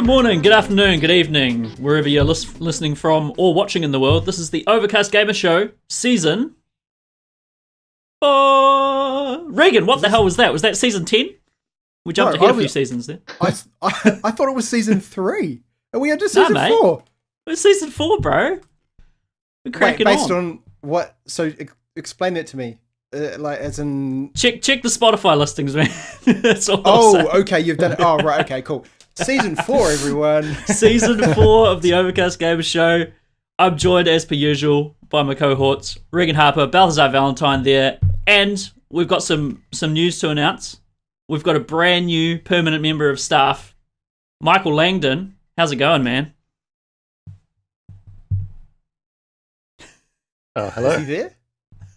morning, good afternoon, good evening, wherever you're listening from or watching in the world. This is the Overcast Gamer Show, season 4. Regan, what the hell was that? Was that season 10? We jumped ahead a few seasons there. I thought it was season 3. Are we into season 4? It's season 4, bro. We're cracking based on what? So explain it to me. As in... Check the Spotify listings, man. That's all I'll say. Okay, you've done it. Oh, right, okay, cool. Season 4, everyone. Season 4 of the Overcast Gamer Show. I'm joined, as per usual, by my cohorts, Regan Harper, Balthazar Valentine there, and we've got some news to announce. We've got a brand new permanent member of staff, Michael Langdon. How's it going, man? Oh, hello. Is he there?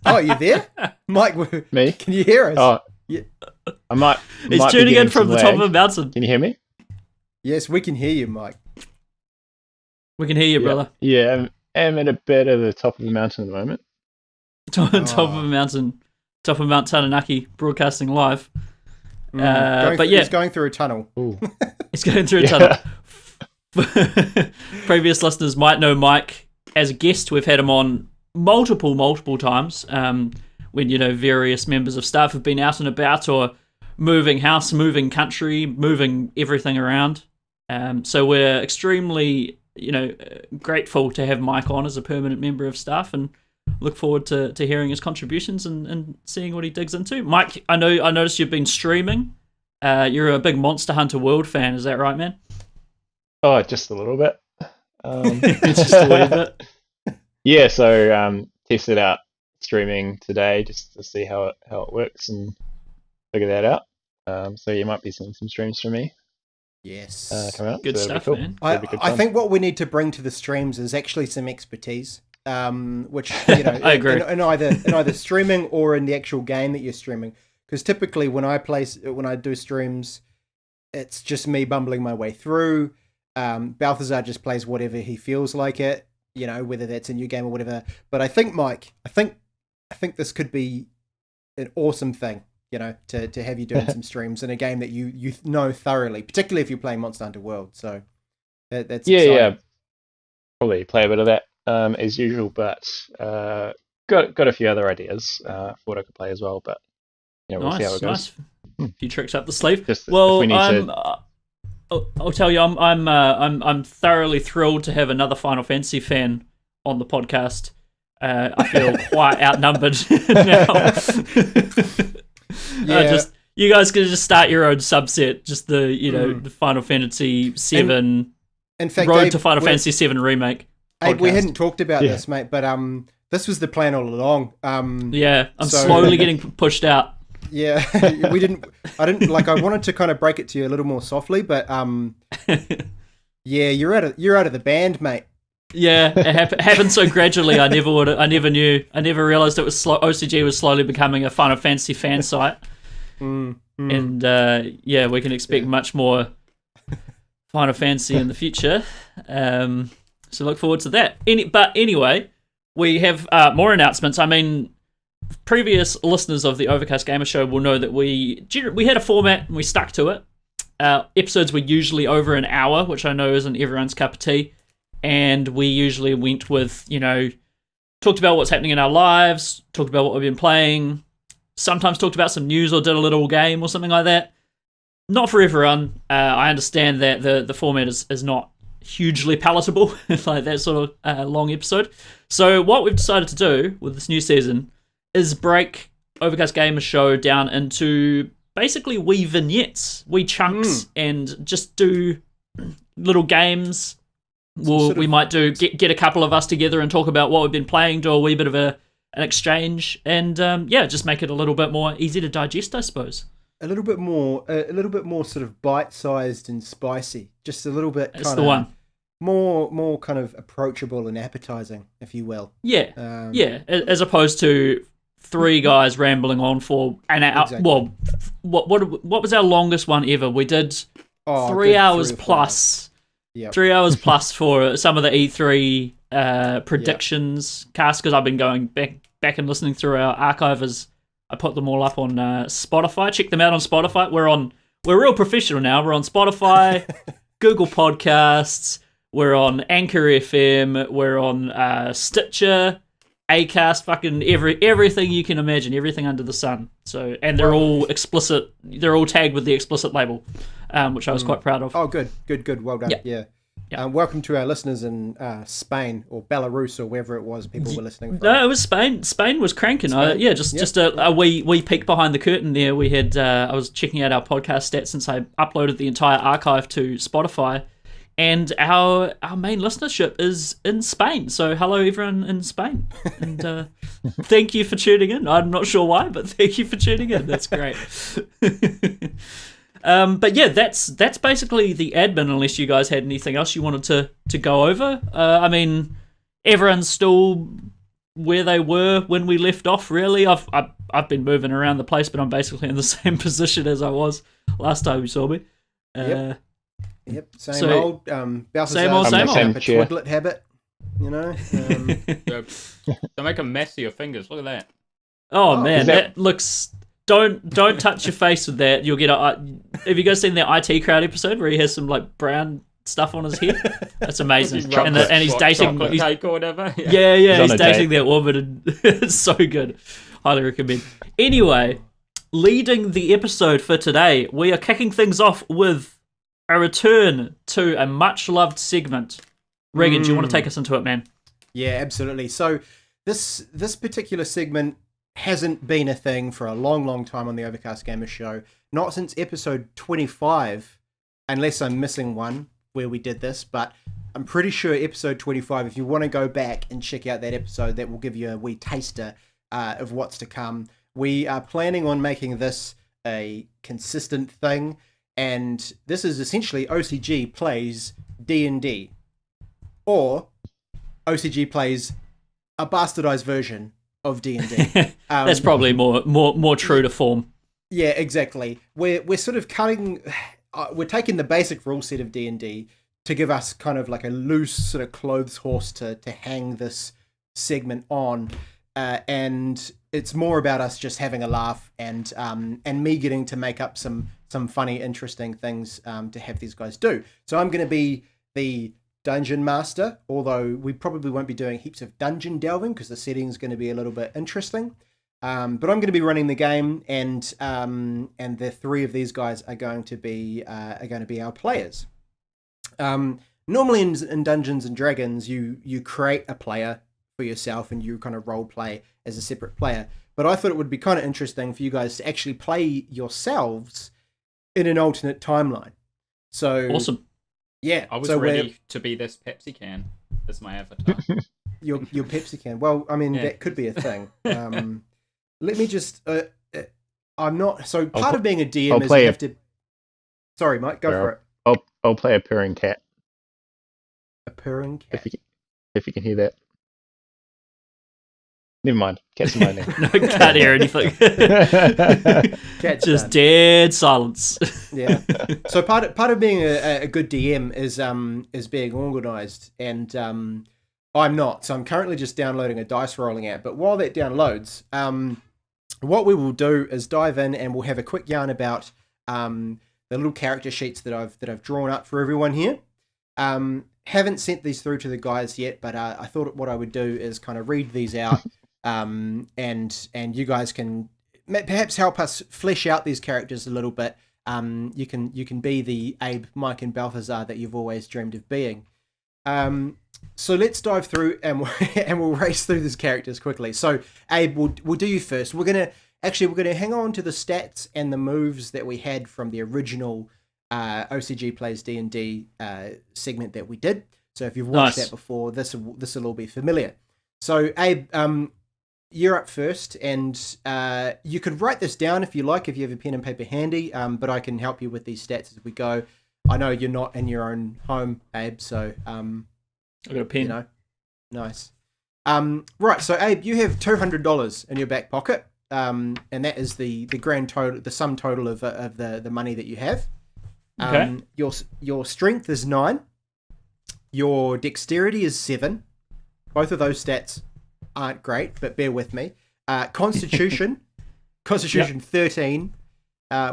Oh, are you there? Mike, me? Can you hear us? Oh, yeah. He's tuning in from the top of a mountain. Can you hear me? Yes, we can hear you, Mike. We can hear you, brother. Yeah, I'm at a bit of the top of the mountain at the moment. Top of a mountain. Top of Mount Taranaki, broadcasting live. He's going through a tunnel. He's going through a tunnel. Previous listeners might know Mike as a guest. We've had him on multiple times when various members of staff have been out and about or moving house, moving country, moving everything around. So we're extremely grateful to have Mike on as a permanent member of staff and look forward to hearing his contributions and seeing what he digs into. Mike, I noticed you've been streaming. You're a big Monster Hunter World fan, is that right, man? Oh, just a little bit. Just a little bit. Yeah, so tested out streaming today just to see how it works and figure that out. So you might be seeing some streams from me. Yes. Come out. Good so stuff, cool. man. I think what we need to bring to the streams is actually some expertise, which I agree. In either streaming or in the actual game that you're streaming. Because typically when I do streams, it's just me bumbling my way through. Balthazar just plays whatever he feels like it, whether that's a new game or whatever. But I think, Mike, I think this could be an awesome thing, to have you doing some streams in a game that you know thoroughly, particularly if you're playing Monster Hunter World. So that's exciting. Yeah. Probably play a bit of that as usual, but got a few other ideas for what I could play as well. But we'll see how it goes. A few tricks up the sleeve. I'll tell you, I'm thoroughly thrilled to have another Final Fantasy fan on the podcast. I feel quite outnumbered now. Yeah. You guys can just start your own subset, just the Final Fantasy 7. In fact, Road Abe, to Final Fantasy 7 remake. Abe, we hadn't talked about this, mate, but this was the plan all along. I'm slowly getting pushed out. Yeah, I wanted to kind of break it to you a little more softly, but yeah, you're out of the band, mate. Yeah, it happened so gradually. I never knew. I never realized it was OCG was slowly becoming a Final Fantasy fan site. And we can expect much more Final Fantasy in the future. So look forward to that. But anyway, we have more announcements. I mean, previous listeners of the Overcast Gamer Show will know that we had a format and we stuck to it. Episodes were usually over an hour, which I know isn't everyone's cup of tea. And we usually went with, talked about what's happening in our lives, talked about what we've been playing, sometimes talked about some news or did a little game or something like that. Not for everyone. I understand that the format is not hugely palatable, like that sort of long episode. So what we've decided to do with this new season is break Overcast Gamer Show down into basically wee vignettes, wee chunks, and just do little games. We might get a couple of us together and talk about what we've been playing, do a wee bit of an exchange, and just make it a little bit more easy to digest, I suppose. A little bit more sort of bite-sized and spicy. Just a little bit. That's the one. More kind of approachable and appetizing, if you will. Yeah, as opposed to three guys rambling on for an hour. Exactly. Well, what was our longest one ever? We did 3 hours plus. Yep. 3 hours plus for some of the E3 predictions cast, because I've been going back and listening through our archive as I put them all up on Spotify. Check them out on Spotify. We're real professional now. We're on Spotify, Google Podcasts, we're on Anchor FM, we're on Stitcher, Acast, fucking everything you can imagine, everything under the sun. So, and they're all explicit. They're all tagged with the explicit label, which I was quite proud of. Oh, good. Well done. Yeah. Welcome to our listeners in Spain or Belarus or wherever it was people were listening from. No, it was Spain. Spain was cranking. Just a wee peek behind the curtain there. We had I was checking out our podcast stats since I uploaded the entire archive to Spotify, and our main listenership is in Spain. So hello everyone in Spain, and thank you for tuning in. I'm not sure why, but thank you for tuning in. That's great. But yeah, that's basically the admin. Unless you guys had anything else you wanted to go over. I mean, everyone's still where they were when we left off. Really, I've been moving around the place, but I'm basically in the same position as I was last time you saw me. Yep, same old. Balthazar, same old. A twiddlet habit, you know. They make a mess of your fingers. Look at that. Oh man, that looks. Don't touch your face with that. You'll get have you guys seen that IT Crowd episode where he has some like brown stuff on his head? That's amazing. And he's dating cake or whatever. Yeah, he's dating that woman, and it's so good. Highly recommend. Anyway, leading the episode for today, we are kicking things off with a return to a much loved segment. Regan, do you want to take us into it, man? Yeah, absolutely. So this particular segment hasn't been a thing for a long time on the Overcast Gamer Show. Not since episode 25, unless I'm missing one where we did this, but I'm pretty sure episode 25, if you want to go back and check out that episode, that will give you a wee taster of what's to come. We are planning on making this a consistent thing, and this is essentially OCG plays D&D, or OCG plays a bastardized version of D&D. That's probably more true to form. Yeah, exactly. We're sort of cutting. We're taking the basic rule set of D&D to give us kind of like a loose sort of clothes horse to hang this segment on, and it's more about us just having a laugh and me getting to make up some funny, interesting things to have these guys do. So I'm going to be the Dungeon Master, although we probably won't be doing heaps of dungeon delving because the setting is going to be a little bit interesting. But I'm going to be running the game, and the three of these guys are going to be our players. Normally in Dungeons and Dragons, you create a player for yourself and you kind of role play as a separate player. But I thought it would be kind of interesting for you guys to actually play yourselves in an alternate timeline. So awesome. Yeah, I was ready to be this Pepsi can as my avatar. Your Pepsi can. Well, I mean, that could be a thing. Let me just. I'm not. So part of being a DM is you have to. Sorry, Mike. Go for it. I'll play a purring cat. A purring cat. If you can hear that. Never mind. Cat's in my name. No, can't hear anything. Cat's just done. dead silence. Yeah. So part of being a good DM is being organised, and I'm not. So I'm currently just downloading a dice rolling app. But while that downloads, what we will do is dive in and we'll have a quick yarn about the little character sheets that I've drawn up for everyone here. Haven't sent these through to the guys yet, but I thought what I would do is kind of read these out. And you guys can perhaps help us flesh out these characters a little bit. You can be the Abe, Mike, and Balthazar that you've always dreamed of being. So let's dive through and we'll race through these characters quickly. So Abe, we'll do you first. We're gonna hang on to the stats and the moves that we had from the original OCG Plays D&D segment that we did. So if you've watched that before, this will all be familiar. So Abe, you're up first, and you could write this down if you like, if you have a pen and paper handy, but I can help you with these stats as we go. I know you're not in your own home, Abe, so I've got a pen. You know, nice. Right, so Abe, you have $200 in your back pocket, and that is the grand total, the sum total of the money that you have. Okay. Your strength is 9. Your dexterity is 7. Both of those stats aren't great, but bear with me. Constitution, 13,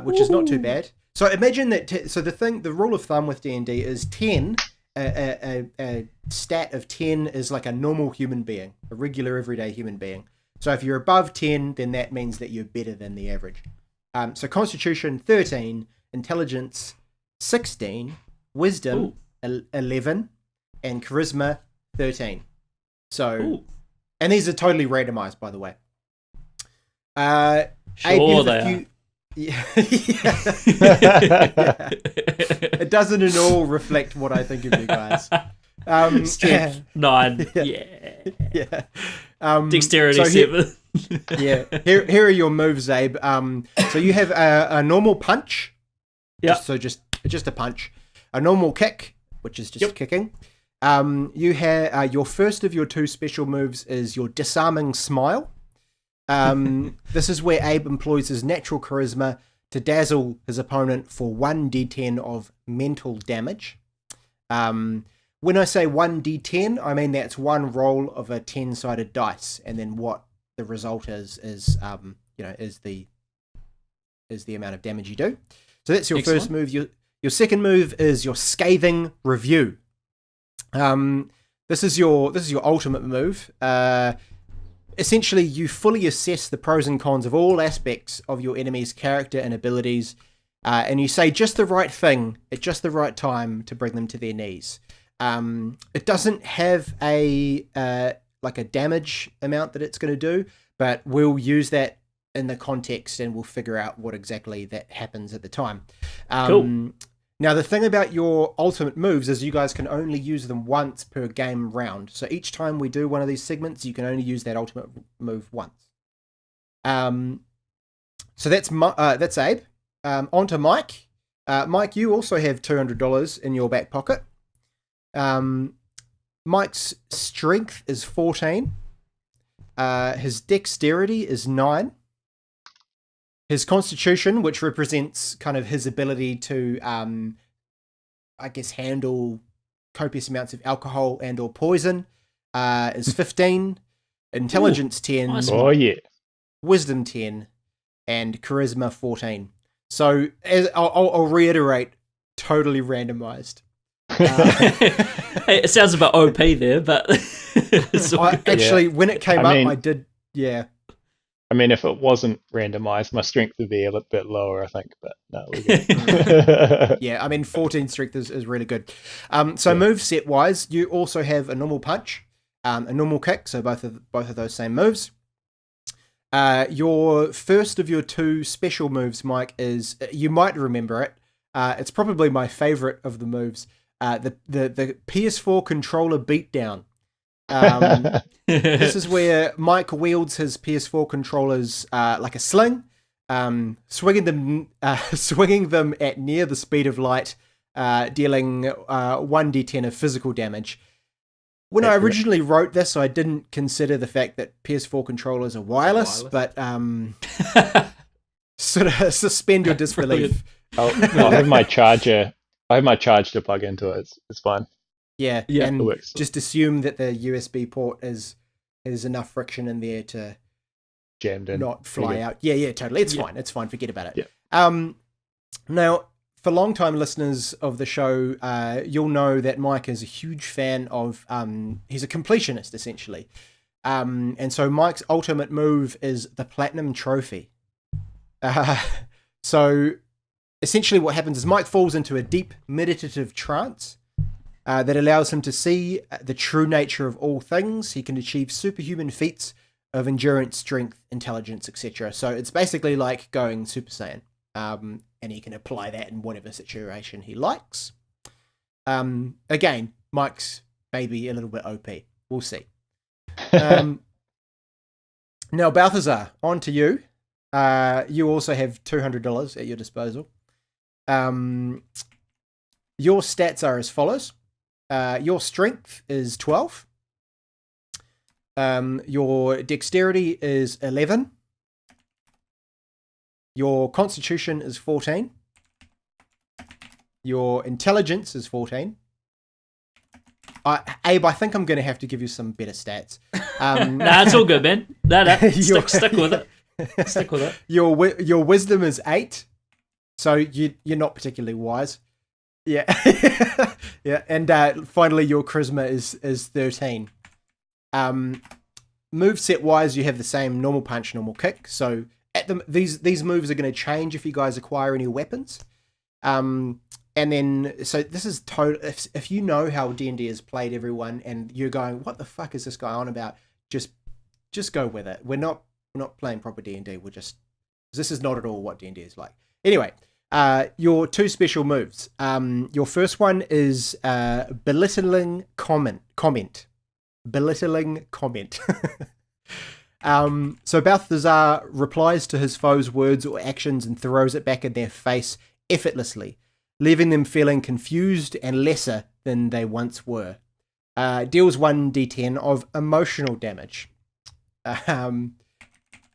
which is not too bad. So imagine that. So the rule of thumb with D&D is 10. A stat of 10 is like a normal human being, a regular everyday human being. So if you're above 10, then that means that you're better than the average. So Constitution 13, Intelligence 16, Wisdom 11, and Charisma 13. So, and these are totally randomized, by the way. Sure, they are. Yeah. It doesn't at all reflect what I think of you guys. Strength 9. Yeah. Dexterity 7. Yeah. Here are your moves, Abe. So you have a normal punch. Yeah. Just a punch. A normal kick, which is just kicking. You have your first of your 2 special moves is your disarming smile. This is where Abe employs his natural charisma to dazzle his opponent for 1d10 of mental damage. When I say 1d10, I mean that's one roll of a 10-sided dice, and then what the result is the amount of damage you do. So that's your first move. Your second move is your scathing review. This is your ultimate move. Essentially, you fully assess the pros and cons of all aspects of your enemy's character and abilities, and you say just the right thing at just the right time to bring them to their knees. It doesn't have a damage amount that it's going to do, but we'll use that in the context and we'll figure out what exactly that happens at the time. Cool. Now, the thing about your ultimate moves is you guys can only use them once per game round. So each time we do one of these segments, you can only use that ultimate move once. So that's Abe. On to Mike. Mike, you also have $200 in your back pocket. Mike's strength is 14. His dexterity is 9. His constitution, which represents kind of his ability to, handle copious amounts of alcohol and or poison, is 15. Intelligence 10. Nice. Oh, yeah. Wisdom 10. And charisma 14. So I'll reiterate, totally randomized. It sounds a bit OP there, but when it came up, I did, yeah. I mean, if it wasn't randomized, my strength would be a little bit lower, I think. But no, we're good. Yeah, I mean, 14 strength is really good. So move set wise, you also have a normal punch, a normal kick. So both of those same moves. Your first of your 2 special moves, Mike, is you might remember it. It's probably my favorite of the moves. The PS4 controller beatdown. This is where Mike wields his PS4 controllers like a sling, swinging them at near the speed of light, dealing 1d10 of physical damage. When I originally wrote this, I didn't consider the fact that PS4 controllers are wireless. But sort of suspend your disbelief. I have my charger. I have my charge to plug into it. It's fine. Yeah, and it works. Just assume that the USB port has enough friction in there to jammed in, not fly out. Yeah, totally. It's fine. It's fine. Forget about it. Yeah. Now, for long-time listeners of the show, you'll know that Mike is a huge fan of. He's a completionist essentially, and so Mike's ultimate move is the Platinum Trophy. So essentially, what happens is Mike falls into a deep meditative trance. That allows him to see the true nature of all things. He can achieve superhuman feats of endurance, strength, intelligence, etc. So it's basically like going Super Saiyan. And he can apply that in whatever situation he likes. Again, Mike's maybe a little bit OP. We'll see. Now, Balthazar, on to you. You also have $200 at your disposal. Your stats are as follows. Your strength is 12. Your dexterity is 11. Your constitution is 14. Your intelligence is 14. Abe, I think I'm going to have to give you some better stats. Nah, it's all good, man. Stick with it. Stick with it. Your wisdom is 8. So you're not particularly wise. Yeah. Yeah. And finally, your charisma is 13. Moveset wise, you have the same normal punch, normal kick. So these moves are going to change if you guys acquire any weapons. And then, so this is total. If you know how D&D is played, everyone, and you're going, what the fuck is this guy on about? Just go with it. We're not playing proper D&D. This is not at all what D&D is like. Anyway, your 2 special moves. Your first one is belittling comment. Belittling comment. So Balthazar replies to his foe's words or actions and throws it back in their face effortlessly, leaving them feeling confused and lesser than they once were. Deals 1d10 of emotional damage.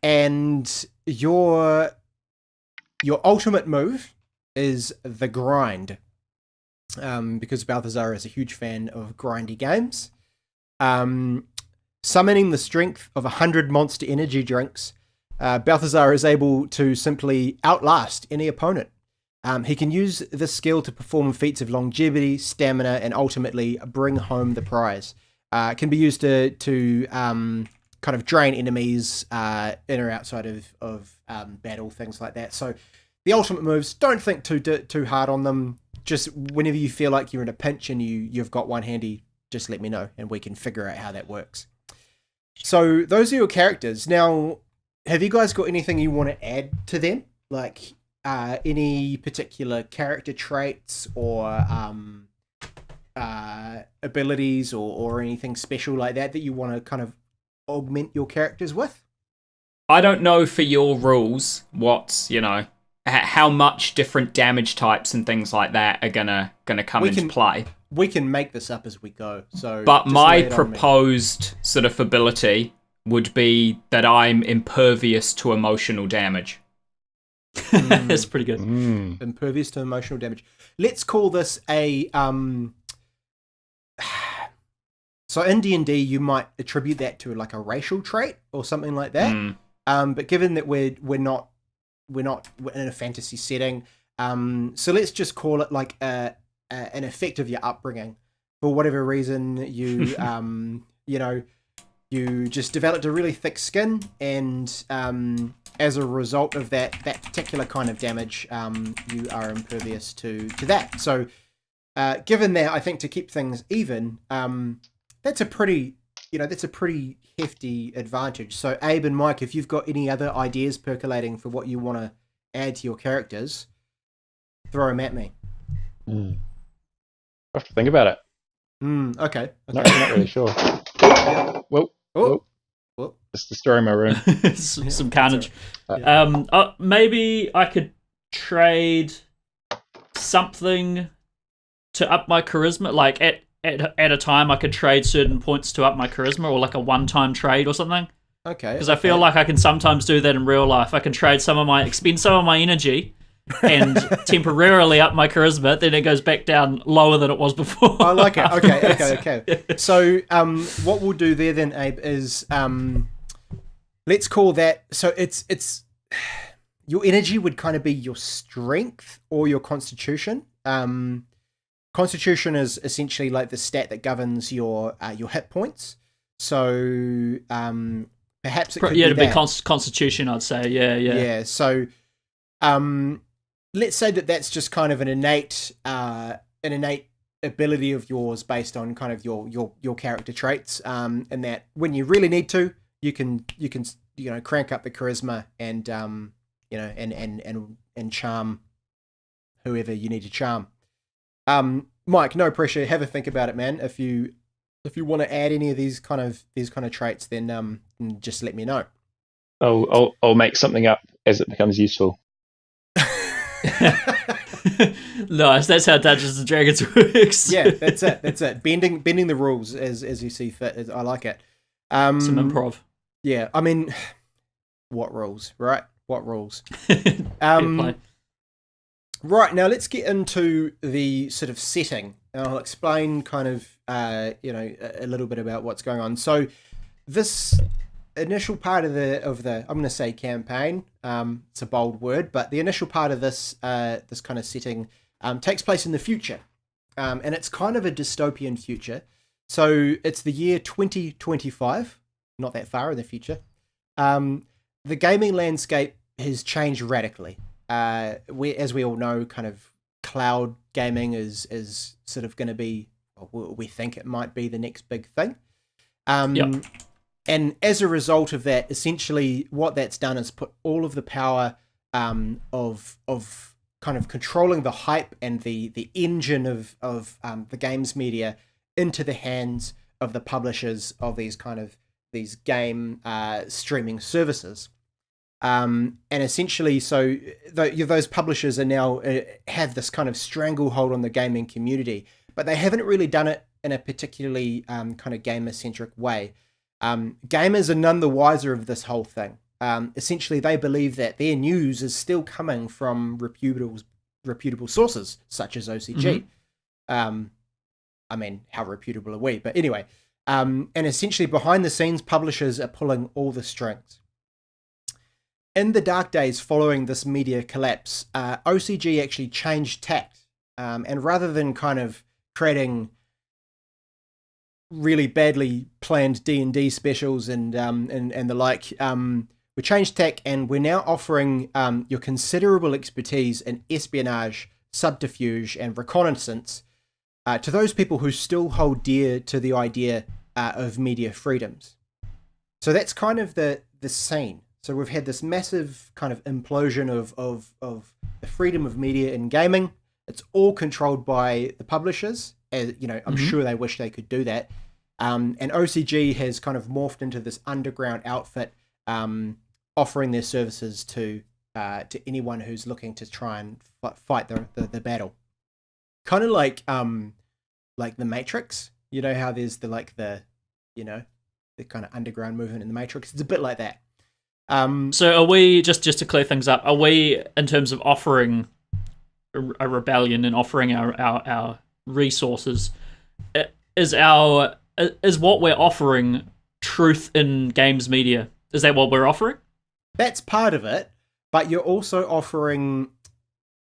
And your ultimate move is the grind. Because Balthazar is a huge fan of grindy games. Summoning the strength of 100 monster energy drinks, Balthazar is able to simply outlast any opponent. He can use this skill to perform feats of longevity, stamina, and ultimately bring home the prize. It can be used to kind of drain enemies in or outside of battle, things like that. So the ultimate moves, don't think too hard on them. Just whenever you feel like you're in a pinch and you've got one handy, just let me know and we can figure out how that works. So those are your characters. Now, have you guys got anything you want to add to them? Like any particular character traits or abilities or anything special like that you want to kind of augment your characters with? I don't know for your rules what, how much different damage types and things like that are gonna come into play. We can make this up as we go. But my proposed sort of ability would be that I'm impervious to emotional damage. That's pretty good. Impervious to emotional damage. Let's call this a so in D&D you might attribute that to like a racial trait or something like that. But given that we're not in a fantasy setting, so let's just call it like an effect of your upbringing. For whatever reason, you you just developed a really thick skin, and as a result of that particular kind of damage, you are impervious to that. So given that, I think to keep things even, that's a pretty hefty advantage. So Abe and Mike, if you've got any other ideas percolating for what you want to add to your characters, throw them at me. I have to think about it. Okay. Not really sure. Whoa. Just destroying my room. Some carnage. Maybe I could trade something to up my charisma. Like at a time, I could trade certain points to up my charisma, or like a one-time trade or something. Okay. Because I feel like I can sometimes do that in real life. I can expend some of my energy and temporarily up my charisma, then it goes back down lower than it was before. I like it. Okay. So what we'll do there then, Abe, is let's call that, so it's your energy would kind of be your strength or your constitution. Constitution is essentially like the stat that governs your hit points. So perhaps it could be that. Constitution, I'd say. Yeah. So let's say that's just kind of an innate ability of yours based on kind of your character traits, and that when you really need to, you can crank up the charisma and and charm whoever you need to charm. Mike, no pressure. Have a think about it, man. If you want to add any of these kind of traits, then just let me know. I'll make something up as it becomes useful. Nice. That's how Dungeons and Dragons works. Yeah, that's it. Bending the rules as you see fit. I like it. Some improv. Yeah, I mean, what rules, right? What rules? Right, now let's get into the sort of setting. And I'll explain kind of, a little bit about what's going on. So this initial part of the I'm going to say campaign. It's a bold word, but the initial part of this this kind of setting takes place in the future, and it's kind of a dystopian future. So it's the year 2025, not that far in the future. The gaming landscape has changed radically. As we all know, kind of cloud gaming is sort of going to be, we think it might be the next big thing. Yep. And as a result of that, essentially what that's done is put all of the power of kind of controlling the hype and the engine of the games media into the hands of the publishers of these game streaming services. And essentially, so those publishers are now have this kind of stranglehold on the gaming community, but they haven't really done it in a particularly kind of gamer-centric way. Gamers are none the wiser of this whole thing. Essentially, they believe that their news is still coming from reputable sources, such as OCG. Mm-hmm. I mean, how reputable are we? But anyway, and essentially behind the scenes, publishers are pulling all the strings. In the dark days following this media collapse, OCG actually changed tact. And rather than kind of creating really badly planned D&D specials and the like, we changed tack, and we're now offering your considerable expertise in espionage, subterfuge, and reconnaissance to those people who still hold dear to the idea of media freedoms. So that's kind of the scene. So we've had this massive kind of implosion of the freedom of media in gaming. It's all controlled by the publishers. As you know, I'm sure they wish they could do that. And OCG has kind of morphed into this underground outfit, offering their services to anyone who's looking to try and fight the battle. Kind of like the Matrix. You know how there's the kind of underground movement in the Matrix. It's a bit like that. So are we, just to clear things up, are we, in terms of offering a rebellion and offering our resources, is what we're offering truth in games media? Is that what we're offering? That's part of it, but you're also offering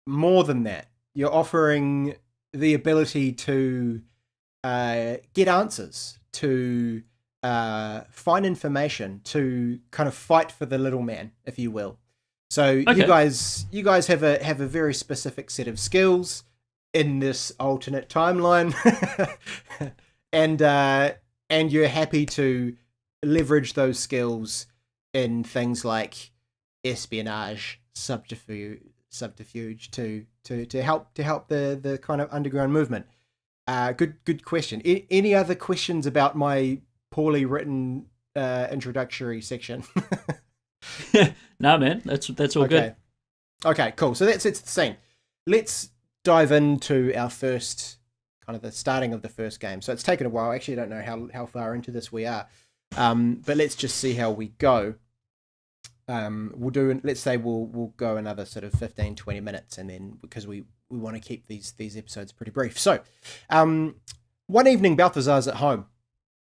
more than that. You're offering the ability to get answers, to find information, to kind of fight for the little man, if you will. So okay. you guys have a very specific set of skills in this alternate timeline, and you're happy to leverage those skills in things like espionage, subterfuge to help the kind of underground movement. Good question. Any other questions about my poorly written introductory section? No, man, that's all good. Okay, cool. So it's the scene. Let's dive into our first kind of the starting of the first game. So it's taken a while. Actually, I don't know how far into this we are, but let's just see how we go. Let's say we'll go another sort of 15-20 minutes, and then because we want to keep these episodes pretty brief. So one evening, Balthazar's at home.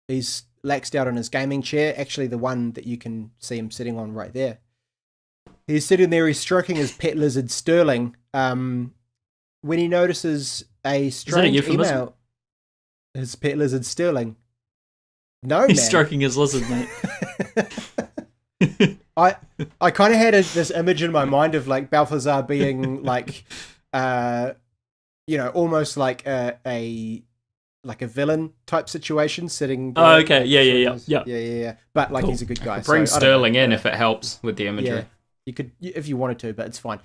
He's laxed out on his gaming chair, actually the one that you can see him sitting on right there. He's sitting there, he's stroking his pet lizard Sterling, when he notices a strange email. His pet lizard Sterling. No, he's man. stroking his lizard, mate. I kind of had this image in my mind of like Balthazar being like, almost like a villain type situation, sitting. Oh, okay, yeah. But like, cool. He's a good guy. Bring Sterling in if it helps with the imagery. Yeah, you could if you wanted to, but it's fine.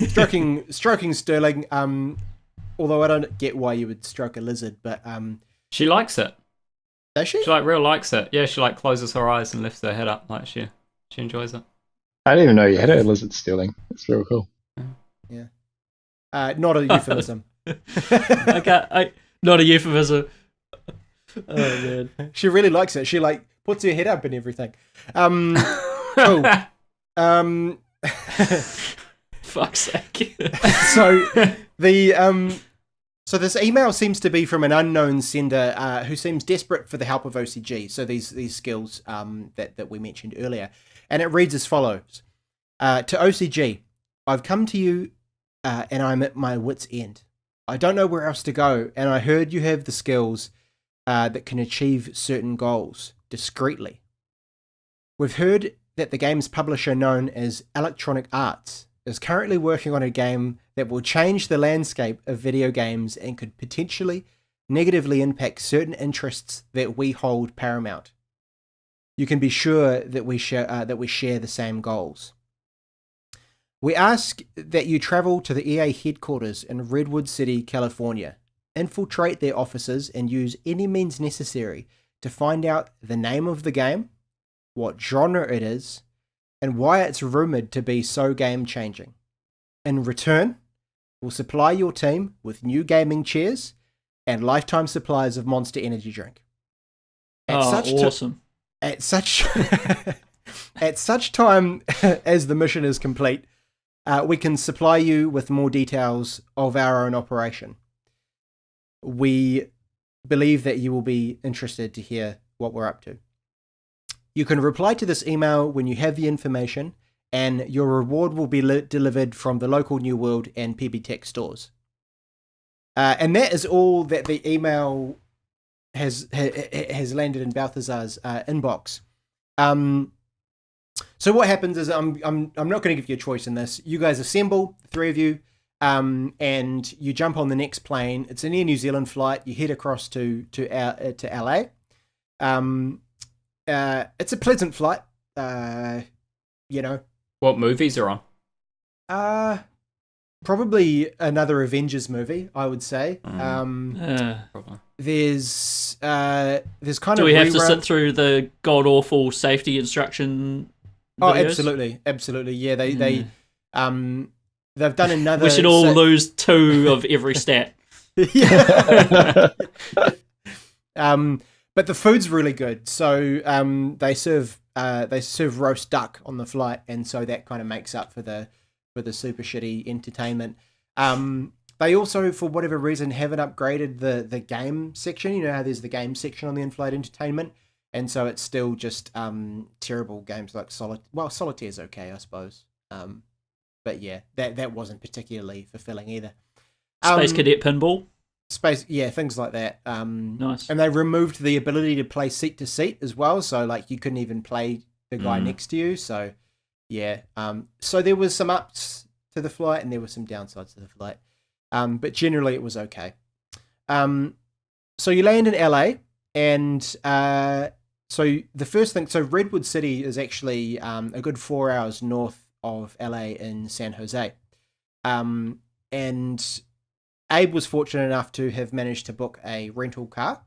Stroking Sterling. Although I don't get why you would stroke a lizard, but she likes it. Does she? She real likes it. Yeah, she closes her eyes and lifts her head up like she enjoys it. I didn't even know you had a lizard Sterling. That's real cool. Yeah. Not a euphemism. Okay, not a euphemism. Oh man, she really likes it. She puts her head up and everything. Cool. Fuck's sake. So So this email seems to be from an unknown sender who seems desperate for the help of OCG. So these skills that we mentioned earlier, and it reads as follows: to OCG, I've come to you, and I'm at my wit's end. I don't know where else to go, and I heard you have the skills that can achieve certain goals discreetly. We've heard that the game's publisher, known as Electronic Arts, is currently working on a game that will change the landscape of video games and could potentially negatively impact certain interests that we hold paramount. You can be sure that we share the same goals. We ask that you travel to the EA headquarters in Redwood City, California, infiltrate their offices, and use any means necessary to find out the name of the game, what genre it is, and why it's rumored to be so game-changing. In return, we'll supply your team with new gaming chairs and lifetime supplies of Monster Energy drink. Awesome. At such time as the mission is complete, we can supply you with more details of our own operation. We believe that you will be interested to hear what we're up to. You can reply to this email when you have the information, and your reward will be delivered from the local New World and PB Tech stores. And that is all that the email has landed in Balthazar's inbox. So what happens is I'm not going to give you a choice in this. You guys assemble, the three of you, and you jump on the next plane. It's an Air New Zealand flight. You head across to LA. It's a pleasant flight. What movies are on? Probably another Avengers movie, I would say. Probably. There's kind of. Do we have to sit through the god awful safety instruction videos? Oh, absolutely. Yeah, they've done another. We should all lose 2 of every stat. Yeah. But the food's really good. So they serve roast duck on the flight, and so that kind of makes up for the super shitty entertainment. They also, for whatever reason, haven't upgraded the game section. You know how there's the game section on the in-flight entertainment, and so it's still just terrible games like Solitaire's okay, I suppose. But yeah, that wasn't particularly fulfilling either. Space Cadet Pinball. Things like that. Nice. And they removed the ability to play seat to seat as well, so like you couldn't even play the guy next to you. So yeah, so there was some ups to the flight and there were some downsides to the flight, but generally it was okay. So you land in LA, and so the first thing, so Redwood City is actually a good 4 hours north of LA in San Jose, and Abe was fortunate enough to have managed to book a rental car.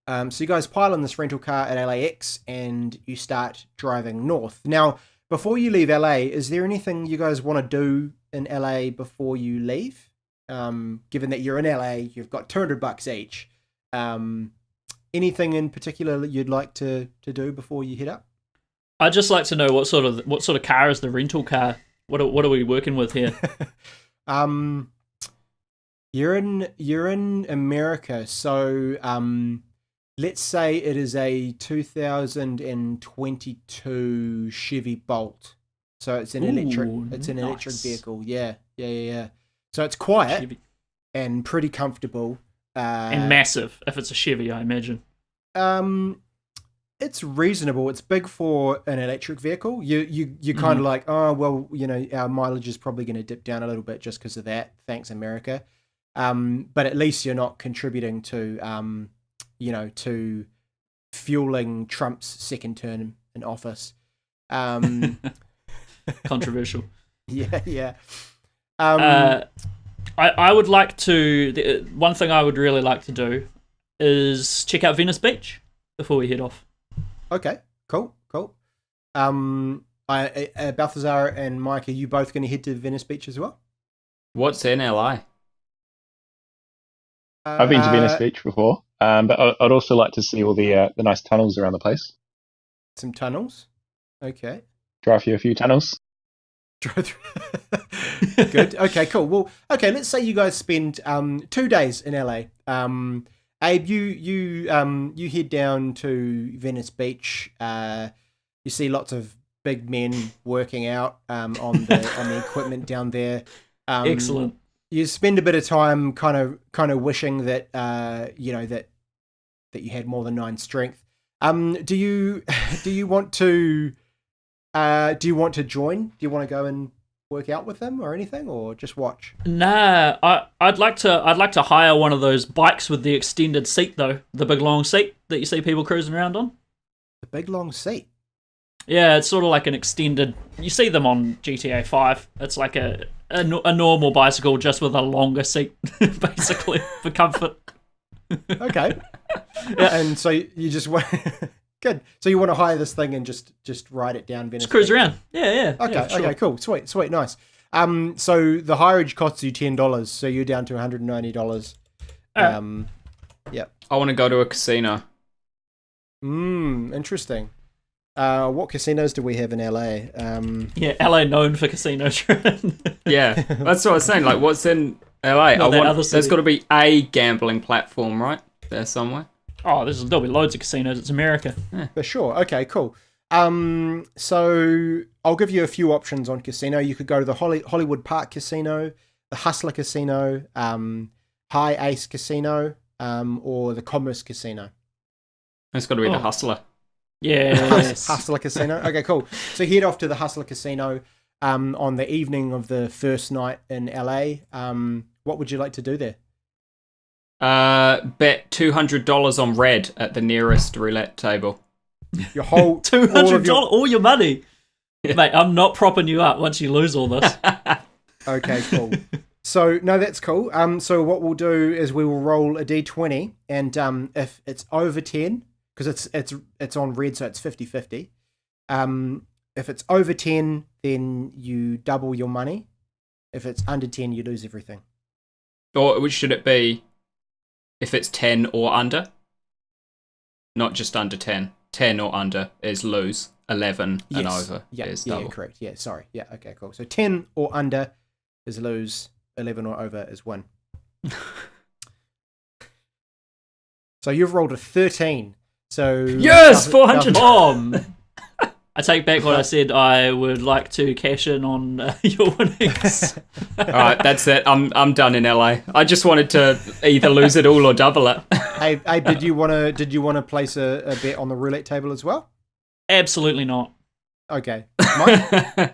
So you guys pile in this rental car at LAX and you start driving north. Now, before you leave LA, is there anything you guys want to do in LA before you leave? Given that you're in LA, you've got $200 each. Anything in particular you'd like to do before you head up? I'd just like to know what sort of car is the rental car? What are we working with here? You're in America, so let's say it is a 2022 Chevy Bolt. So it's an electric vehicle. Yeah. So it's quiet Chevy. And pretty comfortable. And massive, if it's a Chevy, I imagine. It's reasonable. It's big for an electric vehicle. You kind of like, oh well, our mileage is probably going to dip down a little bit just because of that. Thanks, America. But at least you're not contributing to, to fueling Trump's second term in office. Controversial. Yeah. I would like to. One thing I would really like to do is check out Venice Beach before we head off. Okay. Cool. Balthazar and Mike, are you both going to head to Venice Beach as well? What's in LA? I've been to Venice Beach before, but I'd also like to see all the nice tunnels around the place. Some tunnels? Okay. Drive you a few tunnels. Drive through. Good. Okay, cool. Well, okay, let's say you guys spend 2 days in LA. Abe, you head down to Venice Beach. You see lots of big men working out on the equipment down there. Excellent. You spend a bit of time kind of wishing that that you had more than 9 strength. Do you want to join? Do you want to go and work out with them or anything, or just watch? Nah, I'd like to hire one of those bikes with the extended seat though, the big long seat that you see people cruising around on. The big long seat. Yeah, it's sort of like an extended. You see them on GTA 5. It's like a normal bicycle just with a longer seat, basically for comfort. Okay. Yeah. And so you just want good. So you want to hire this thing and just ride it down Venice? Just cruise Beach? around. Yeah. Okay. Yeah, sure. Okay. Cool. Sweet. Nice. So the hireage costs you $10. So you're down to $190. Yeah. I want to go to a casino. Interesting. What casinos do we have in LA? Yeah, LA known for casino trend. Yeah, that's what I was saying. Like, what's in LA? There's got to be a gambling platform, right? There somewhere. Oh, there'll be loads of casinos. It's America. Yeah. For sure. Okay, cool. So I'll give you a few options on casino. You could go to the Hollywood Park Casino, the Hustler Casino, High Ace Casino, or the Commerce Casino. It's got to be the Hustler. Yes. Hustler Casino. Okay, cool. So head off to the Hustler Casino on the evening of the first night in LA. What would you like to do there? Bet $200 on red at the nearest roulette table. Your whole $200, all your money. Yeah. Mate, I'm not propping you up once you lose all this. Okay, cool. So no, that's cool. So what we'll do is we will roll a d20, and if it's over 10, because it's on red, so it's 50-50. If it's over 10, then you double your money. If it's under 10, you lose everything. Or which should it be? If it's 10 or under, not just under 10. 10 or under is lose. 11 and over is double. Yeah, correct. Yeah, sorry. Yeah, okay, cool. So 10 or under is lose. 11 or over is win. So you've rolled a 13. So yes, 400 bomb. I take back what I said. I would like to cash in on your winnings. All right, that's it. I'm done in LA. I just wanted to either lose it all or double it. Hey, did you want to place a bet on the roulette table as well? Absolutely not. Okay, Mike.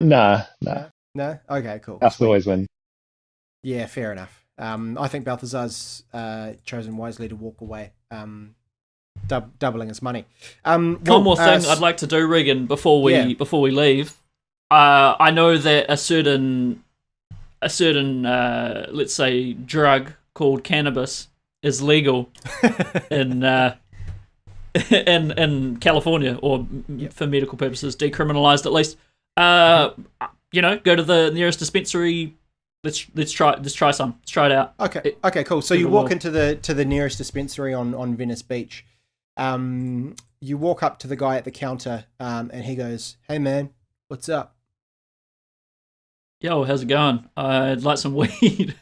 Nah. No. Okay, cool. Us always win. Yeah, fair enough. I think Balthazar's chosen wisely to walk away. Doubling his money. One more thing I'd like to do, Regan, before we leave. I know that a certain let's say drug called cannabis is legal in California, or for medical purposes decriminalized at least. Go to the nearest dispensary. Let's try some. Let's try it out. Okay, cool. So you walk into the nearest dispensary on Venice Beach. You walk up to the guy at the counter, and he goes, "Hey man, what's up?" Yo, how's it going? I'd like some weed.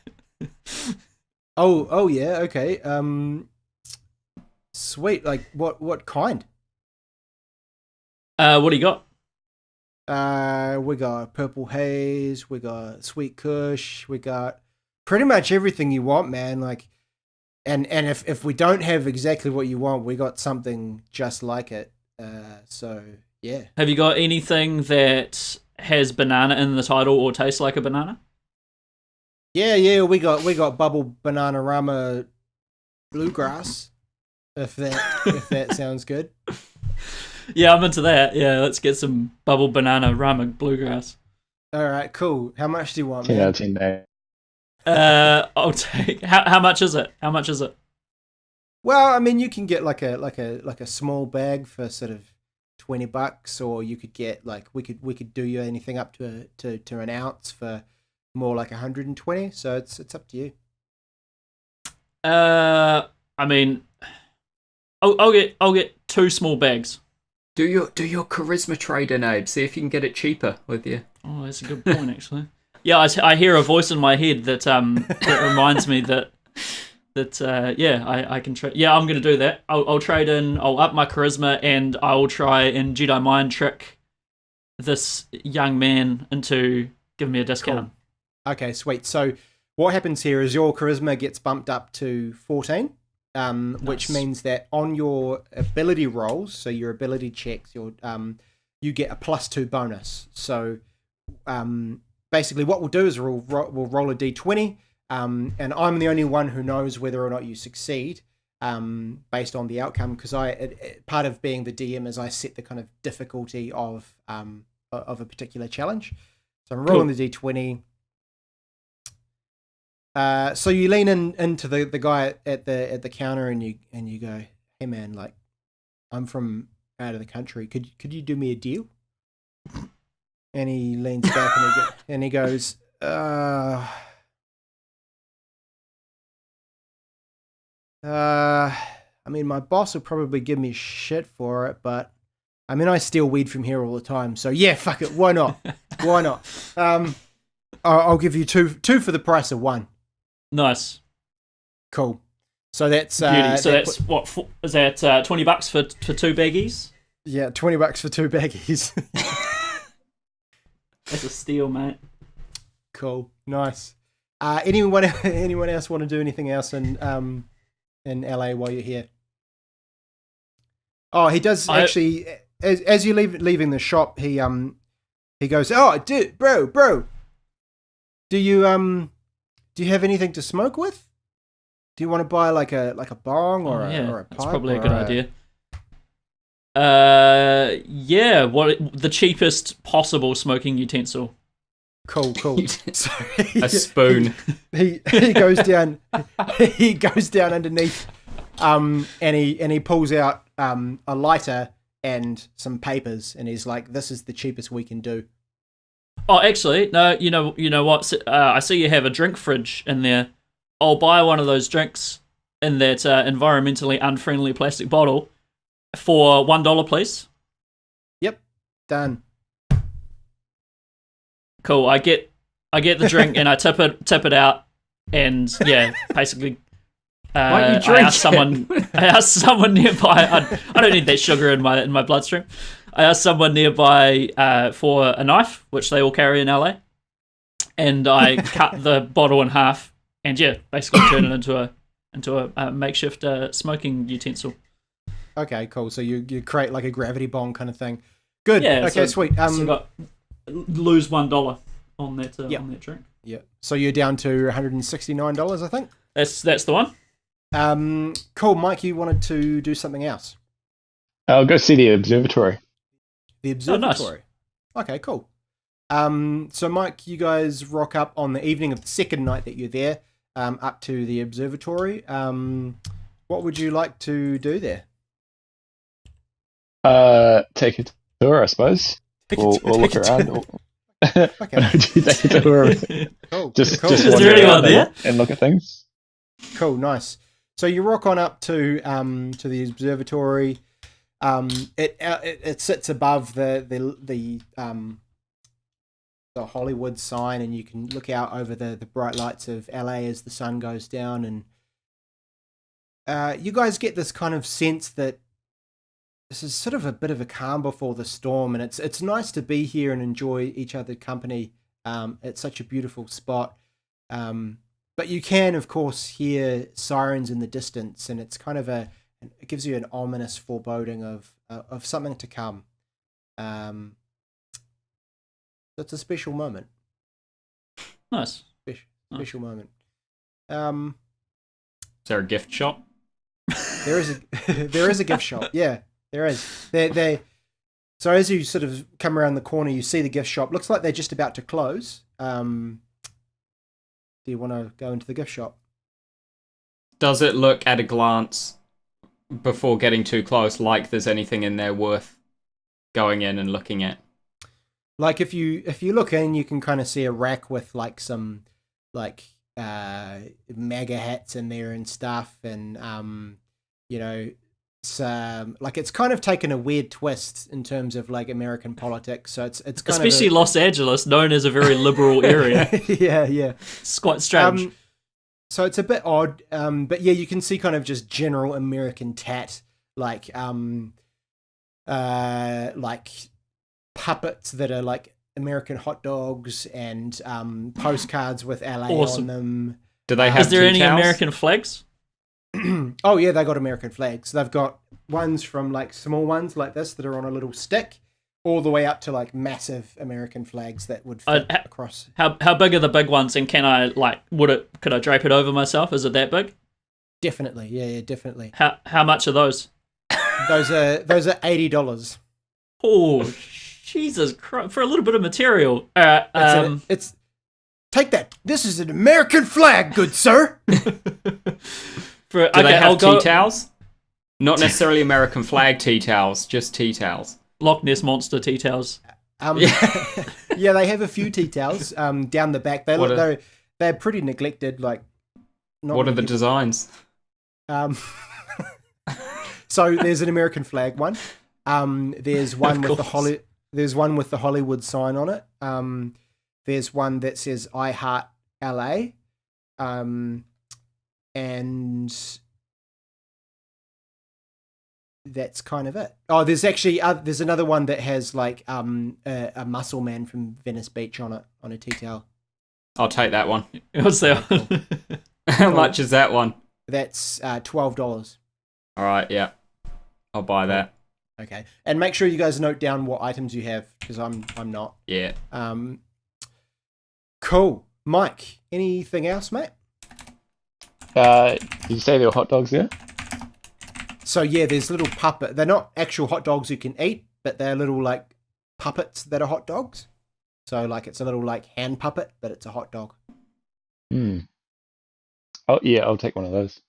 Oh yeah, okay. Sweet. Like what kind? What do you got? We got purple haze, we got sweet kush, we got pretty much everything you want, man. Like, and if we don't have exactly what you want, we got something just like it. So yeah. Have you got anything that has banana in the title or tastes like a banana? Yeah, we got bubble banana rama bluegrass. If that sounds good. Yeah, I'm into that. Yeah, let's get some bubble banana rama bluegrass. All right, cool. How much do you want, 10 man? out of 10 day. I'll take. How much is it? How much is it? Well, I mean, you can get like a small bag for sort of $20, or you could get like we could do you anything up to an ounce for more like 120. So it's up to you. I mean, I'll get 2 small bags. Do your charisma trader, Abe. See if you can get it cheaper with you. Oh, that's a good point, actually. Yeah, I hear a voice in my head that that reminds me that I can trade. Yeah, I'm going to do that. I'll trade in. I'll up my charisma, and I'll try and Jedi mind trick this young man into giving me a discount. Cool. Okay, sweet. So what happens here is your charisma gets bumped up to 14, which means that on your ability rolls, so your ability checks, you get a +2 bonus. So basically what we'll do is we'll roll a d20, and I'm the only one who knows whether or not you succeed based on the outcome, because part of being the DM is I set the kind of difficulty of a particular challenge. So I'm rolling the d20. So you lean into the guy at the counter and you go, "Hey man, like I'm from out of the country. Could you do me a deal?" And he leans back and he goes, I mean, my boss will probably give me shit for it, but I mean, I steal weed from here all the time, so yeah, fuck it, why not? Why not? I'll give you two for the price of one. Nice. Cool. So that's beauty. So that's what is that? $20 for 2 baggies? Yeah, $20 for 2 baggies. That's a steal, mate. Cool. Nice. Anyone else want to do anything else in LA while you're here? Oh, he does actually. As you're leaving the shop, he goes, "Oh, dude, bro, do you have anything to smoke with? Do you want to buy like a bong or a pipe?" That's probably a good idea. Yeah. What the cheapest possible smoking utensil? Cool. So a spoon. He goes down. He goes down underneath, and he pulls out a lighter and some papers, and he's like, "This is the cheapest we can do." Oh, actually, no. You know what? I see you have a drink fridge in there. I'll buy one of those drinks in that environmentally unfriendly plastic bottle for $1, please. Yep, done. Cool. I get the drink and I tip it out, and yeah, basically. I asked someone nearby. I don't need that sugar in my bloodstream. I asked someone nearby for a knife, which they all carry in LA, and I cut the bottle in half, and yeah, basically turn it into a makeshift smoking utensil. Okay, cool. So you create like a gravity bong kind of thing. Good. Yeah. Okay, sweet. So lose $1 on that drink. Yeah. So you're down to $169, I think. That's the one. Cool. Mike, you wanted to do something else? I'll go see the observatory. The observatory. Oh, nice. Okay, cool. So Mike, you guys rock up on the evening of the second night that you're there, up to the observatory. What would you like to do there? Take a tour, I suppose. Or look around. Okay. Take a tour. Cool. Just Is there anyone there? And look at things. Cool, nice. So you rock on up to the observatory. It sits above the Hollywood sign, and you can look out over the bright lights of LA as the sun goes down. And you guys get this kind of sense that this is sort of a bit of a calm before the storm, and it's nice to be here and enjoy each other's company. It's such a beautiful spot. But you can, of course, hear sirens in the distance, and it's kind of it gives you an ominous foreboding of something to come. So it's a special moment. Nice. Special moment. Is there a gift shop? There is a gift shop. Yeah, there is. So as you sort of come around the corner, you see the gift shop. Looks like they're just about to close. Do you want to go into the gift shop? Does it look at a glance before getting too close like there's anything in there worth going in and looking at? Like if you look in, you can kind of see a rack with like some like MAGA hats in there and stuff, and like it's kind of taken a weird twist in terms of like American politics. So it's kind especially of Los Angeles, known as a very liberal area. yeah. It's quite strange. So it's a bit odd, but yeah, you can see kind of just general American tat, like puppets that are like American hot dogs and postcards with LA on them. Do they have? Is there tea any towels? American flags? Oh yeah, they got American flags. They've got ones from like small ones like this that are on a little stick, all the way up to like massive American flags that would fit across. How big are the big ones? And can I could I drape it over myself? Is it that big? Definitely, yeah, definitely. How much are those? Those are $80. Oh, Jesus Christ! For a little bit of material. It's take that. This is an American flag, good sir. Do they have tea towels? Not necessarily American flag tea towels, just tea towels. Loch Ness Monster tea towels. Yeah, they have a few tea towels down the back. They're pretty neglected. Like, what are the designs? So there's an American flag one. There's one with the Hollywood sign on it. There's one that says "I Heart LA," and that's kind of it. Oh, there's actually there's another one that has like a muscle man from Venice Beach on it on a tea towel. I'll take that one. What's that one? How much is that one? That's $12. All right, yeah, I'll buy that. Okay, and make sure you guys note down what items you have because I'm not. Yeah. Cool, Mike. Anything else, mate? Did you say there were hot dogs there? So yeah, there's little puppet. They're not actual hot dogs you can eat, but they're little like puppets that are hot dogs. So like it's a little like hand puppet, but it's a hot dog. Hmm. Oh yeah, I'll take one of those.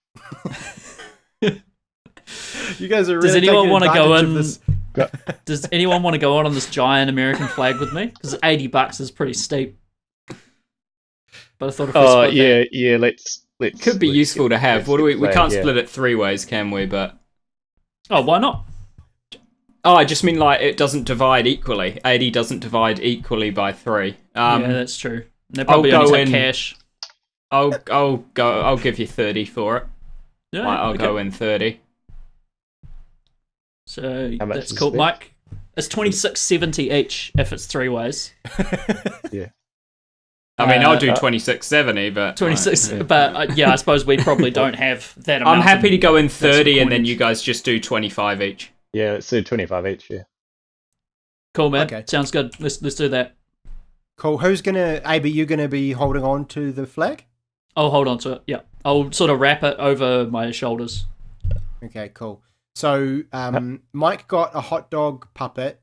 You guys are really Does anyone want to go in? this. Does anyone want to go on this giant American flag with me? Because $80 is pretty steep. But I thought if we split that, yeah. Let's. Could be useful to have. What do we? We flag, can't yeah. split it 3 ways, can we? But oh, why not? oh, I just mean like it doesn't divide equally. 80 doesn't divide equally by 3. Yeah, that's true. They probably I'll only go take in- cash. I'll give you 30 for it. Yeah, I'll okay. go in 30. So How much that's is cool, that? Mike. It's $26.70 each if it's 3 ways. Yeah. I mean, I'll do 26.70, but 26, yeah. but yeah, I suppose we probably don't have that amount. I'm happy to go in sort of 30, and then coinage. you guys just do 25 each. Yeah, let's do 25 each. Yeah. Cool, man. Okay. Sounds good. Let's do that. Cool. Who's gonna? AB, you gonna be holding on to the flag? I'll hold on to it. Yeah, I'll sort of wrap it over my shoulders. Okay, cool. So Mike got a hot dog puppet.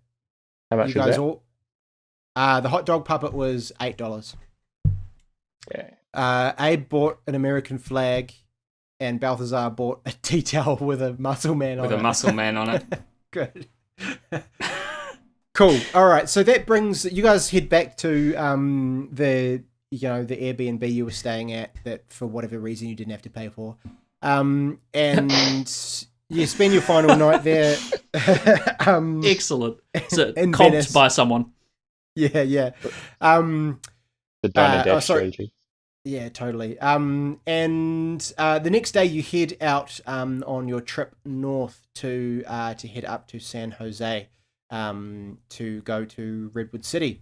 How much You is guys that? all. The hot dog puppet was $8. Yeah. Abe bought an American flag, and Balthazar bought a tea towel with a muscle man on With it. a muscle man on it. Good. Cool. All right. So that brings you guys head back to the Airbnb you were staying at that for whatever reason you didn't have to pay for, and you spend your final night there. Excellent. So in comped Venice. by someone. Yeah. The diner dash sorry. strategy. Yeah, totally. And the next day you head out on your trip north to head up to San Jose to go to Redwood City.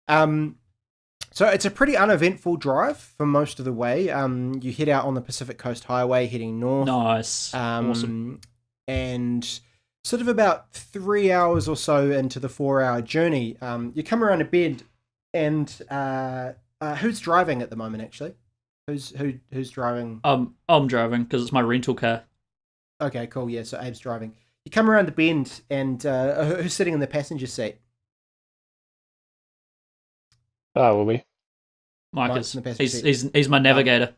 So it's a pretty uneventful drive for most of the way. You head out on the Pacific Coast Highway heading north. Nice. Awesome. And sort of about 3 hours or so into the 4-hour journey, you come around a bend, and who's driving at the moment? Actually, who's driving? I'm driving because it's my rental car. Okay, cool. Yeah, so Abe's driving. You come around the bend, and who's sitting in the passenger seat? Oh, will we? Mike Mike's is. in the passenger He's my navigator.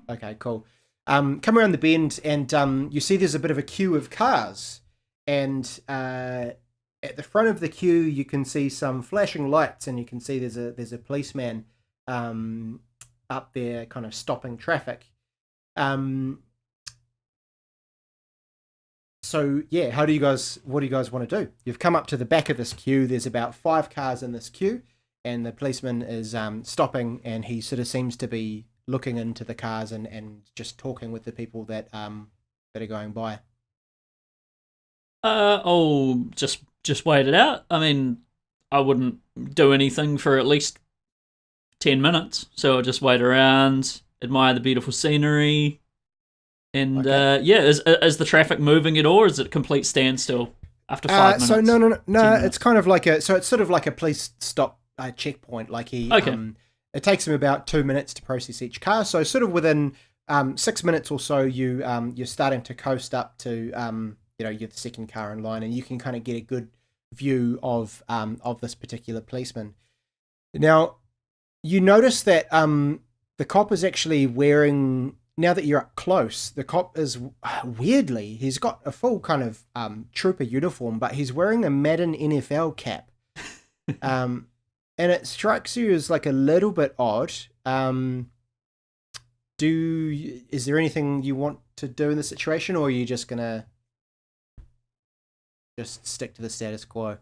Okay, cool. Come around the bend, and you see there's a bit of a queue of cars, and at the front of the queue you can see some flashing lights, and you can see there's a policeman up there, kind of stopping traffic. So yeah, what do you guys want to do? You've come up to the back of this queue. There's about 5 cars in this queue, and the policeman is stopping, and he sort of seems to be looking into the cars and just talking with the people that are going by. I'll just wait it out. I mean, I wouldn't do anything for at least 10 minutes, so I'll just wait around, admire the beautiful scenery, and is the traffic moving at all, or is it a complete standstill after 5 minutes? So no, it's kind of like it's sort of like a police stop checkpoint. Like it takes him about 2 minutes to process each car. So sort of within 6 minutes or so, you're starting to coast up to you're the second car in line, and you can kind of get a good view of this particular policeman. Now, you notice that the cop is actually wearing. Now that you're up close, the cop is weirdly, he's got a full kind of trooper uniform, but he's wearing a Madden NFL cap. And it strikes you as like a little bit odd. Is there anything you want to do in the situation, or are you just gonna just stick to the status quo?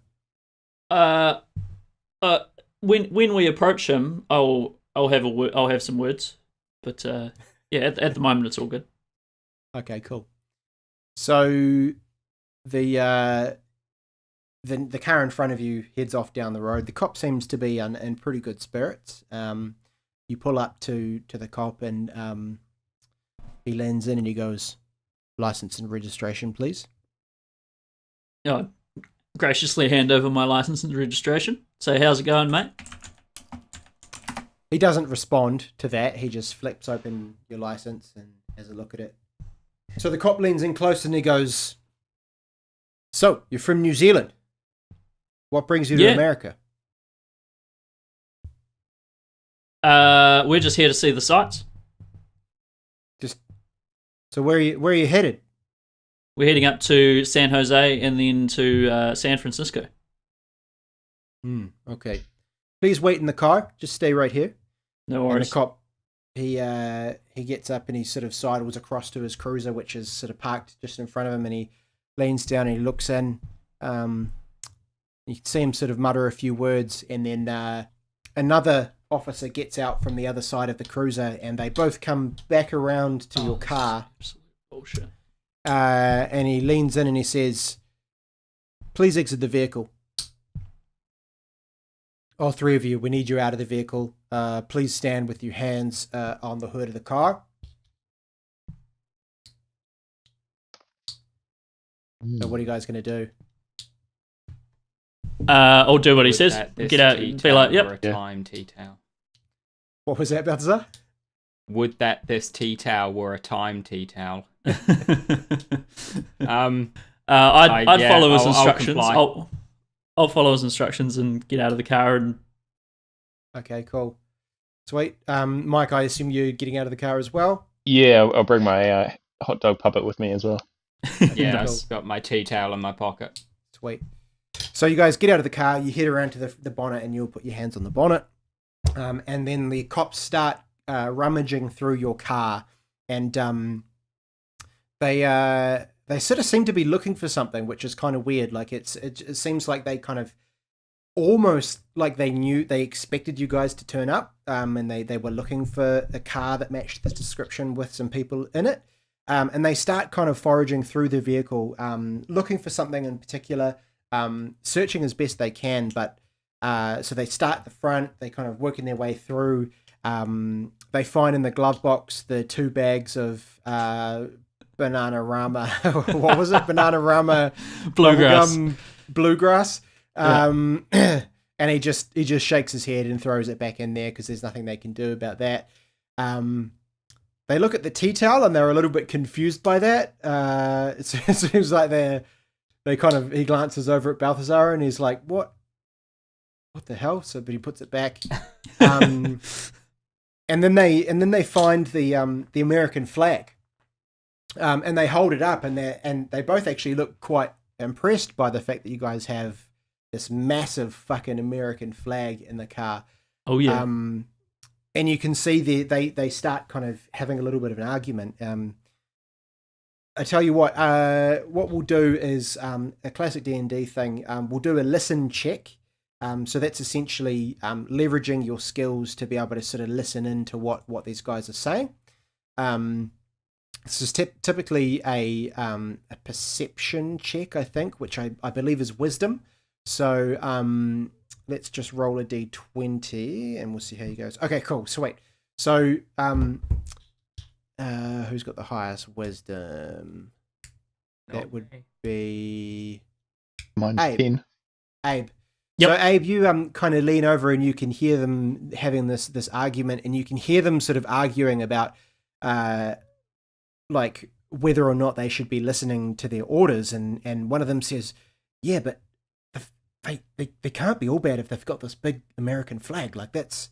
When we approach him, I'll have some words, but yeah, at the moment it's all good. Okay, cool. So the car in front of you heads off down the road. The cop seems to be in pretty good spirits. You pull up to the cop, and he leans in and he goes, "License and registration, please." I graciously hand over my license and registration. So, how's it going, mate? He doesn't respond to that. He just flips open your license and has a look at it. So the cop leans in close and he goes, "So, you're from New Zealand. What brings you to America?" We're just here to see the sights. So where are you headed? We're heading up to San Jose and then to San Francisco. Okay. Please wait in the car. Just stay right here. No worries. And the cop, he gets up and he sort of sidles across to his cruiser, which is sort of parked just in front of him, and he leans down and he looks in. You can see him sort of mutter a few words, and then another officer gets out from the other side of the cruiser, and they both come back around to your car. Absolute bullshit. And he leans in and he says, "Please exit the vehicle. All 3 of you, we need you out of the vehicle. Please stand with your hands on the hood of the car." So what are you guys going to do? I'll do what he says. Get out. Be like, "Yep." Time tea towel. What was that, Balthazar? Would that this tea towel were a time tea towel? I'd follow his instructions. I'll follow his instructions and get out of the car. And okay, cool, sweet. Mike, I assume you're getting out of the car as well. Yeah, I'll bring my hot dog puppet with me as well. Yeah, I've got my tea towel in my pocket. Sweet. So you guys get out of the car, you head around to the bonnet, and you'll put your hands on the bonnet. And then the cops start rummaging through your car, and they sort of seem to be looking for something, which is kind of weird. Like it seems like they kind of almost like they expected you guys to turn up, and they were looking for a car that matched the description with some people in it. And they start kind of foraging through the vehicle, looking for something in particular, searching as best they can. But so they start at the front, they kind of working their way through. They find in the glove box the 2 bags of Bananarama. What was it? Bananarama bluegrass. And he just shakes his head and throws it back in there because there's nothing they can do about that. They look at the tea towel and they're a little bit confused by that. It seems like he glances over at Balthazar and he's like, what the hell? But he puts it back. And then they find the American flag. And they hold it up and they both actually look quite impressed by the fact that you guys have this massive fucking American flag in the car. Oh yeah. And you can see they start kind of having a little bit of an argument. I tell you what we'll do is a classic D&D thing. We'll do a listen check. So that's essentially leveraging your skills to be able to sort of listen into what these guys are saying. This is typically a perception check, I think, which I believe is wisdom. So let's just roll a d20 and we'll see how he goes. Okay, cool, sweet. So who's got the highest wisdom? That would be Mine's Abe. 10. Abe. Yep. So Abe, you kind of lean over and you can hear them having this argument, and you can hear them sort of arguing about like whether or not they should be listening to their orders, and one of them says, "Yeah, but they can't be all bad if they've got this big American flag. Like that's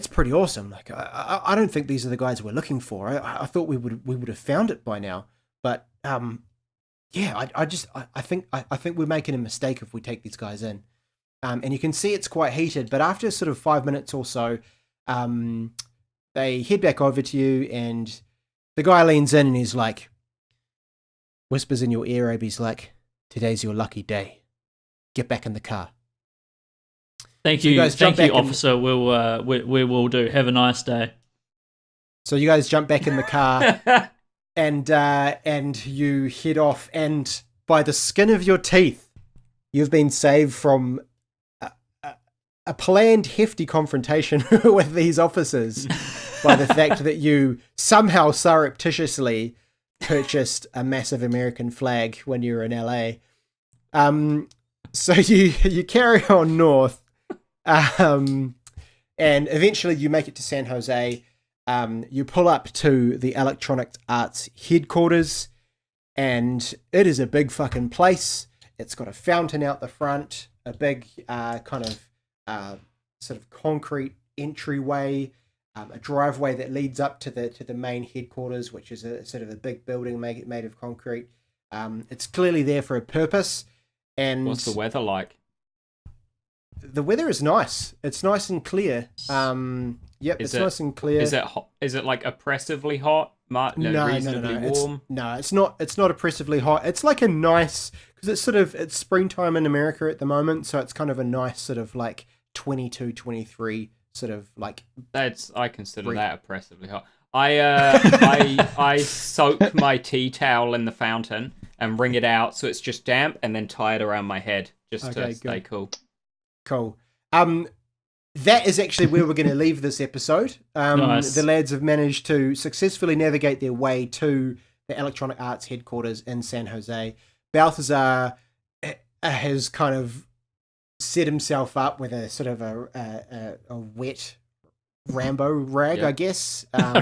pretty awesome. Like I don't think these are the guys we're looking for. I thought we would have found it by now, but yeah, I think we're making a mistake if we take these guys in." And you can see it's quite heated, but after sort of 5 minutes or so, they head back over to you, and the guy leans in and he's like, whispers in your ear, Abe, he's like, "Today's your lucky day. Get back in the car." Thank So you, guys jump back in- officer. We will do. Have a nice day. So you guys jump back in the car, and you head off, and by the skin of your teeth, you've been saved from a planned hefty confrontation with these officers by the fact that you somehow surreptitiously purchased a massive American flag when you were in LA. So you carry on north, and eventually you make it to San Jose. You pull up to the Electronic Arts headquarters, and it is a big fucking place. It's got a fountain out the front, a big kind of sort of concrete entryway, a driveway that leads up to the main headquarters, which is a sort of a big building made of concrete. It's clearly there for a purpose. And What's the weather like? the weather is nice. It's nice and clear. Yep, it's nice and clear. Is it hot? Is it like oppressively hot? Reasonably warm? It's not oppressively hot. It's like a nice, because it's springtime in America at the moment, so it's kind of a nice sort of like 22, 23 sort of like. I consider that oppressively hot. I soak my tea towel in the fountain and wring it out so it's just damp, and then tie it around my head just to stay cool. Cool. That is actually where we're going to leave this episode. Nice. The lads have managed to successfully navigate their way to the Electronic Arts headquarters in San Jose. Balthazar has kind of set himself up with a sort of a wet Rambo rag, I guess. I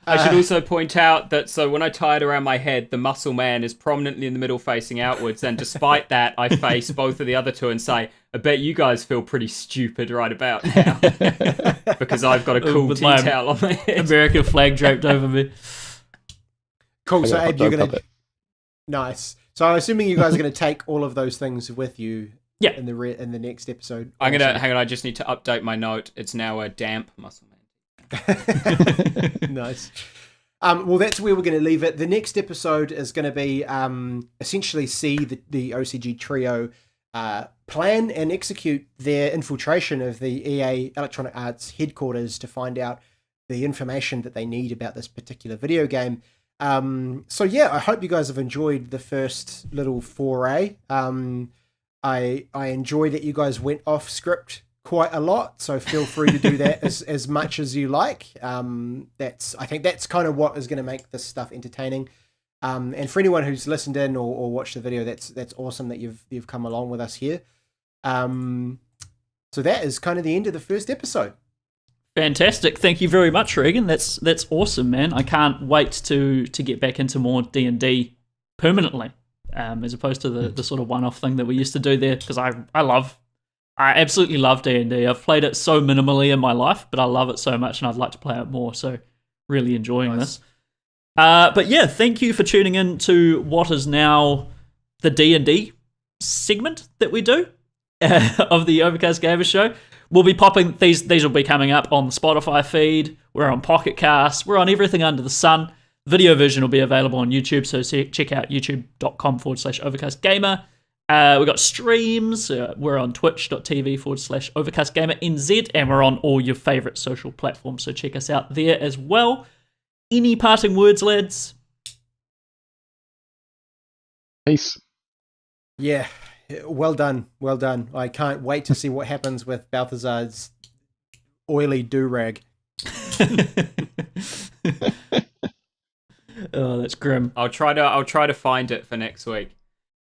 should also point out that so when I tie it around my head, the muscle man is prominently in the middle facing outwards, and despite that, I face both of the other two and say, "I bet you guys feel pretty stupid right about now." Because I've got a cool tea towel on my head. American flag draped over me. Cool, so Abe, you're going to... Nice. So I'm assuming you guys are going to take all of those things with you. Yeah. In the next episode. Hang on. I just need to update my note. It's now a damp muscle man. Nice. Well, that's where we're going to leave it. The next episode is going to be essentially see the OCG trio plan and execute their infiltration of the EA Electronic Arts headquarters to find out the information that they need about this particular video game. So yeah, I hope you guys have enjoyed the first little foray. I enjoy that you guys went off script quite a lot, so feel free to do that as much as you like. I think that's kind of what is going to make this stuff entertaining. And for anyone who's listened in or watched the video, that's awesome that you've come along with us here. So that is kind of the end of the first episode. Fantastic. Thank you very much, Regan. That's awesome, man. I can't wait to get back into more D&D permanently. As opposed to the sort of one-off thing that we used to do there, because I absolutely love D&D. I've played it so minimally in my life, but I love it so much, and I'd like to play it more. So, really enjoying this. But yeah, thank you for tuning in to what is now the D&D segment that we do of the Overcast Gamer Show. We'll be popping these will be coming up on the Spotify feed. We're on Pocket Cast. We're on everything under the sun. Video version will be available on YouTube, so check out youtube.com/Overcast Gamer. We've got streams. We're on twitch.tv/Overcast Gamer NZ, and we're on all your favourite social platforms, so check us out there as well. Any parting words, lads? Peace. Yeah, well done. I can't wait to see what happens with Balthazar's oily do-rag. Oh, that's grim. I'll try to find it for next week.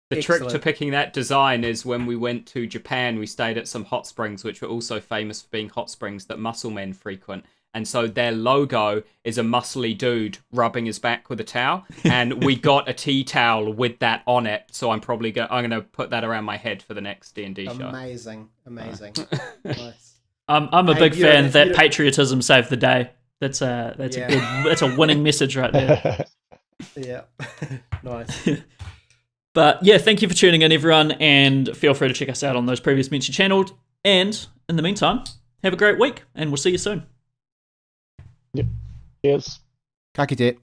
The trick to picking that design is when we went to Japan, we stayed at some hot springs, which were also famous for being hot springs that muscle men frequent. And so their logo is a muscly dude rubbing his back with a towel. And we got a tea towel with that on it. So I'm gonna put that around my head for the next D&D show. Amazing. Nice. I'm a big fan that patriotism saved the day. That's a winning message right there. Yeah. Nice. But yeah, thank you for tuning in, everyone, and feel free to check us out on those previous mentioned channels. And in the meantime, have a great week, and we'll see you soon. Yep. Cheers. Ka kite.